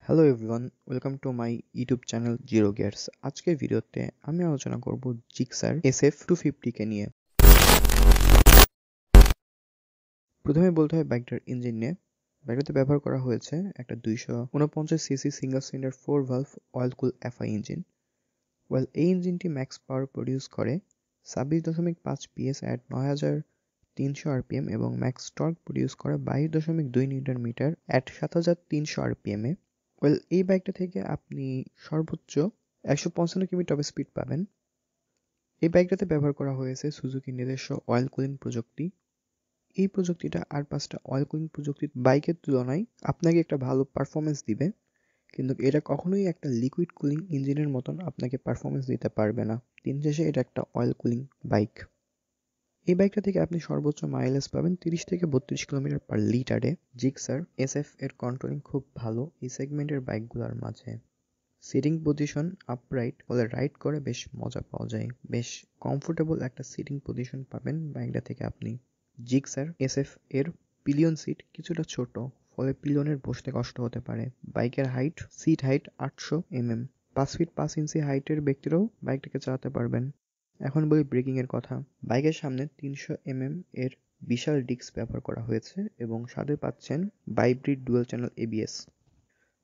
Hello everyone, welcome to my YouTube channel zero gears. আজকের ভিডিওতে আমি আলোচনা করব জিক্সার SF250 কে নিয়ে। প্রথমে বলতে হয় বাইকটার ইঞ্জিন নিয়ে। বাইকটাতে ব্যবহার করা হয়েছে একটা 249cc single cylinder 4 valve oil কুল এফআই ইঞ্জিন। এই ইঞ্জিনটি ম্যাক্স পাওয়ার প্রডিউস করে 26.5 PS অ্যাট 9300 RPM এবং ম্যাক্স টর্ক প্রডিউস করে 22.2 নিউটন মিটার অ্যাট 7300 RPM এ। এই বাইকটা থেকে আপনি সর্বোচ্চ 155 কিমি টপ স্পিড পাবেন। এই বাইকটাতে ব্যবহার করা হয়েছে সুজুকি নিজস্ব অয়েল কুলিং প্রযুক্তি। এই প্রযুক্তিটা আর 5টা অয়েল কুলিং প্রযুক্তির বাইকের তুলনায় আপনাকে একটা ভালো পারফরমেন্স দিবে, কিন্তু এটা কখনোই একটা লিকুইড কুলিং ইঞ্জিনের মতন আপনাকে পারফরমেন্স দিতে পারবে না। দিন শেষে এটা একটা অয়েল কুলিং বাইক। এই বাইকটা থেকে আপনি সর্বোচ্চ মাইলেজ পাবেন 30 থেকে 32 কিলোমিটার পার লিটারে। জিক্সার SF এর কন্ট্রোলিং খুব ভালো এই সেগমেন্টের বাইকগুলোর মাঝে। সিটিং পজিশন আপরাইট হলে রাইড করে বেশ মজা পাওয়া যায়, বেশ কমফোর্টেবল একটা সিটিং পজিশন পাবেন বাইকটা থেকে আপনি। জিক্সার SF এর পিলিয়ন সিট কিছুটা ছোট, ফলে পিলিয়নের বসতে কষ্ট হতে পারে। বাইকের সিট হাইট 800 mm, 5 ফিট 5 ইঞ্চি হাইটের ব্যক্তিরাও বাইকটাকে চালাতে পারবেন। এখন বলি ব্রেকিং এর কথা। বাইকের সামনে 300 mm এর বিশাল ডিস্ক ব্যবহার করা হয়েছে এবং সাথে পাচ্ছেন বাইব্রিড ডুয়াল চ্যানেল ABS।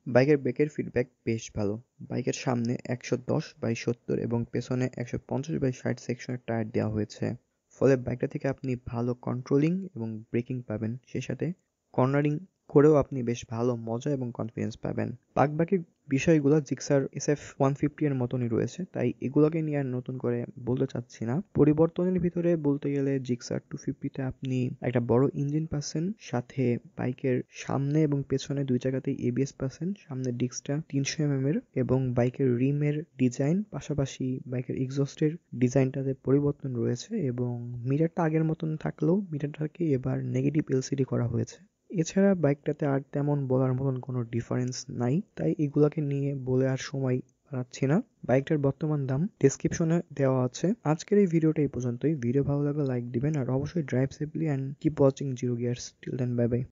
বাইকের ব্রেকের ফিডব্যাক বেশ ভালো। বাইকের সামনে 110/70 এবং পেছনে 150/60 সেকশনের টায়ার দেওয়া হয়েছে, ফলে বাইকটা থেকে আপনি ভালো কন্ট্রোলিং এবং ব্রেকিং পাবেন। সেই সাথে কর্নারিং করেও আপনি বেশ ভালো মজা এবং কনফিডেন্স পাবেন। বাকি বিষয়গুলো জিক্সার SF150 এর মতনই রয়েছে, তাই এগুলোকে নিয়ে আর নতুন করে বলতে চাচ্ছি না। পরিবর্তনের ভিতরে বলতে গেলে জিক্সার 250তে আপনি একটা বড় ইঞ্জিন পাচ্ছেন, সাথে বাইকের সামনে এবং পেছনে দুই জায়গাতেই ABS পাচ্ছেন। সামনের ডিস্কটা 300 mm এর এবং বাইকের রিমের ডিজাইন, পাশাপাশি বাইকের এক্সস্টের ডিজাইনটাতে পরিবর্তন রয়েছে এবং মিটারটা আগের মতন থাকলেও মিটারটাকে এবার নেগেটিভ LCD করা হয়েছে। এছাড়া বাইকটাতে আর তেমন বলার মতন কোনো ডিফারেন্স নাই, তাই এগুলাকে নিয়ে বলে আর সময় পাচ্ছি না। বাইকটার বর্তমান দাম ডেসক্রিপশনে দেওয়া আছে। আজকের এই ভিডিওটা এই পর্যন্তই। ভিডিও ভালো লাগলে লাইক দিবেন আর অবশ্যই drive safely and keep watching zero gears. Till then, bye by.